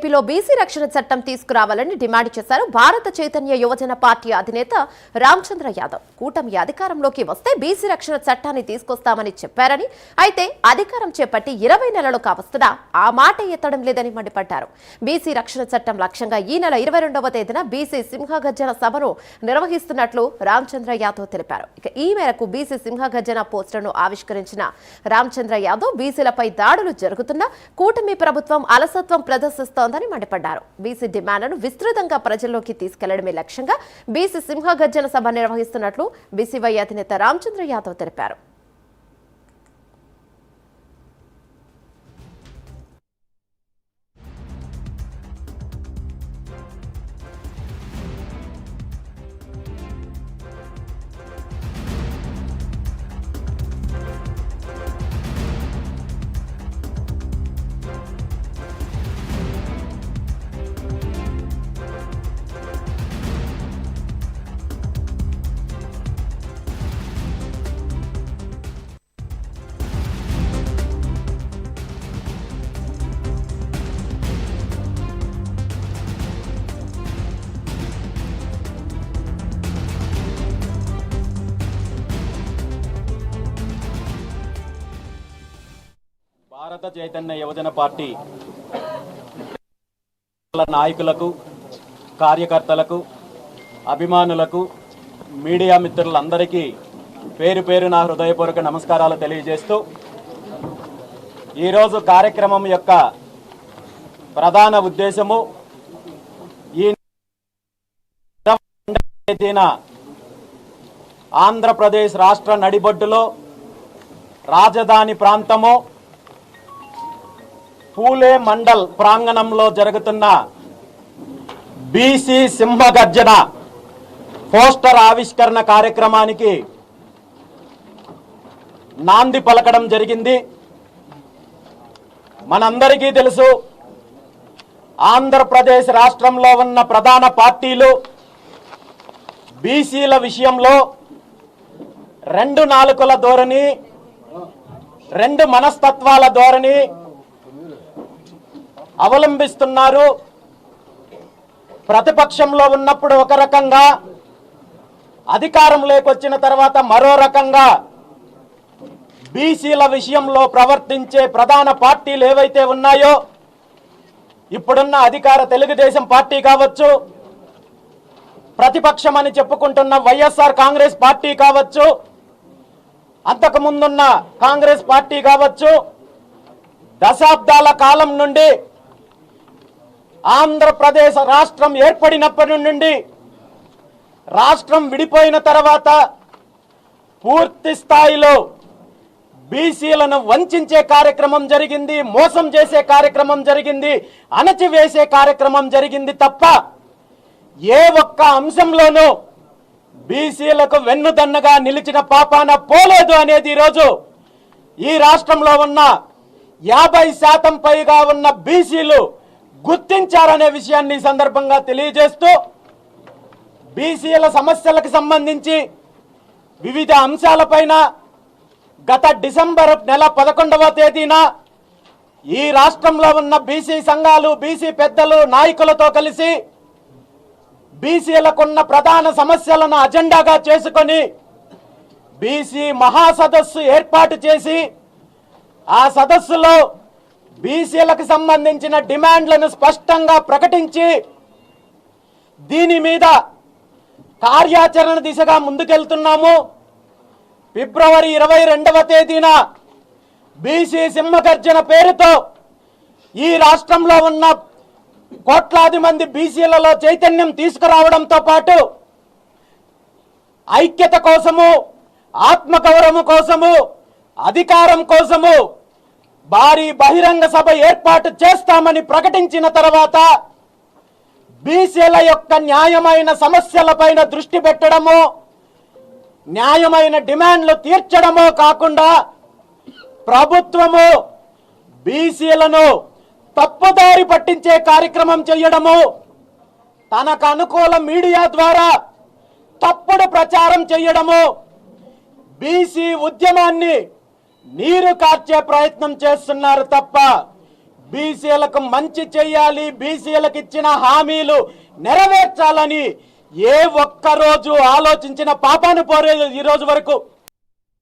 ఏపీలో బీసీ రక్షణ చట్టం తీసుకురావాలని డిమాండ్ చేశారు భారత చైతన్య యువజన పార్టీ అధినేత రామచంద్ర యాదవ్. కూటమి అధికారంలోకి వస్తే బీసీ రక్షణ చట్టాన్ని తీసుకొస్తామని చెప్పారని, అయితే అధికారం చేపట్టి 20 నెలలు కావస్తున్నా ఆ మాట ఎత్తడం లేదని మండిపడ్డారు. బీసీ రక్షణ చట్టం లక్ష్యంగా ఈ నెల 22వ తేదీన బీసీ సింహగర్జన సభను నిర్వహిస్తున్నట్లు రామచంద్ర యాదవ్ తెలిపారు. ఇక ఈ మేరకు బీసీ సింహగర్జన పోస్టర్ను ఆవిష్కరించిన రామచంద్ర యాదవ్ బీసీలపై దాడులు జరుగుతున్నా కూటమి ప్రభుత్వం అలసత్వం ప్రదర్శిస్తోందని మండిపడ్డారు. బీసీ డిమాండ్లను విస్తృతంగా ప్రజల్లోకి తీసుకెళ్లడమే లక్ష్యంగా బీసీ సింహగర్జన సభ నిర్వహిస్తున్నట్లు బీసీవై అధినేత రామచంద్ర యాదవ్ తెలిపారు. భారత చైతన్య యువజన పార్టీ నాయకులకు, కార్యకర్తలకు, అభిమానులకు, మీడియా మిత్రులందరికీ పేరు పేరున హృదయపూర్వక నమస్కారాలు తెలియజేస్తూ ఈరోజు కార్యక్రమం యొక్క ప్రధాన ఉద్దేశము ఈ ఆంధ్రప్రదేశ్ రాష్ట్ర నడిబొడ్డులో రాజధాని ప్రాంతము పూలే మండల్ ప్రాంగణంలో జరుగుతున్న బీసీ సింహగర్జన పోస్టర్ ఆవిష్కరణ కార్యక్రమానికి నాంది పలకడం జరిగింది. మనందరికీ తెలుసు, ఆంధ్రప్రదేశ్ రాష్ట్రంలో ఉన్న ప్రధాన పార్టీలు బీసీల విషయంలో రెండు నాలుకల ధోరణి, రెండు మనస్తత్వాల ధోరణి అవలంబిస్తున్నారు. ప్రతిపక్షంలో ఉన్నప్పుడు ఒక రకంగా, అధికారంలోకి వచ్చిన తర్వాత మరో రకంగా బీసీల విషయంలో ప్రవర్తించే ప్రధాన పార్టీలు ఏవైతే ఉన్నాయో, ఇప్పుడున్న అధికార తెలుగుదేశం పార్టీ కావచ్చు, ప్రతిపక్షం అని చెప్పుకుంటున్న వైఎస్ఆర్ కాంగ్రెస్ పార్టీ కావచ్చు, అంతకు ముందున్న కాంగ్రెస్ పార్టీ కావచ్చు, దశాబ్దాల కాలం నుండి ఆంధ్రప్రదేశ్ రాష్ట్రం ఏర్పడినప్పటి నుండి రాష్ట్రం విడిపోయిన తర్వాత పూర్తి స్థాయిలో బీసీలను వంచే కార్యక్రమం జరిగింది, మోసం చేసే కార్యక్రమం జరిగింది, అణచివేసే కార్యక్రమం జరిగింది తప్ప ఏ ఒక్క అంశంలోనూ బీసీలకు వెన్నుదన్నగా నిలిచిన పాపాన పోలేదు అనేది ఈరోజు ఈ రాష్ట్రంలో ఉన్న 50% పైగా ఉన్న బీసీలు గుర్తించారనే విషయాన్ని ఈ సందర్భంగా తెలియజేస్తూ, బీసీల సమస్యలకు సంబంధించి వివిధ అంశాలపైన గత డిసెంబర్ నెల 11వ తేదీన ఈ రాష్ట్రంలో ఉన్న బీసీ సంఘాలు, బీసీ పెద్దలు, నాయకులతో కలిసి బీసీలకున్న ప్రధాన సమస్యలను అజెండాగా చేసుకొని బీసీ మహాసదస్సు ఏర్పాటు చేసి ఆ సదస్సులో బీసీలకు సంబంధించిన డిమాండ్లను స్పష్టంగా ప్రకటించి దీని మీద కార్యాచరణ దిశగా ముందుకెళ్తున్నాము. ఫిబ్రవరి 22వ తేదీన బీసీ సింహగర్జన పేరుతో ఈ రాష్ట్రంలో ఉన్న కోట్లాది మంది బీసీలలో చైతన్యం తీసుకురావడంతో పాటు ఐక్యత కోసము, ఆత్మగౌరవం కోసము, అధికారం కోసము భారీ బహిరంగ సభ ఏర్పాటు చేస్తామని ప్రకటించిన తర్వాత బీసీల యొక్క న్యాయమైన సమస్యలపైన దృష్టి పెట్టడము, న్యాయమైన డిమాండ్లు తీర్చడమో కాకుండా ప్రభుత్వము బీసీలను తప్పుదారి పట్టించే కార్యక్రమం చేయడము, తనకు అనుకూల మీడియా ద్వారా తప్పుడు ప్రచారం చేయడము, బీసీ ఉద్యమాన్ని నీరు కార్చే ప్రయత్నం చేస్తున్నారు తప్ప బీసీలకు మంచి చెయ్యాలి, బీసీలకు ఇచ్చిన హామీలు నెరవేర్చాలని ఏ ఒక్కరోజు ఆలోచించిన పాపాను పోలేదు ఈ రోజు వరకు.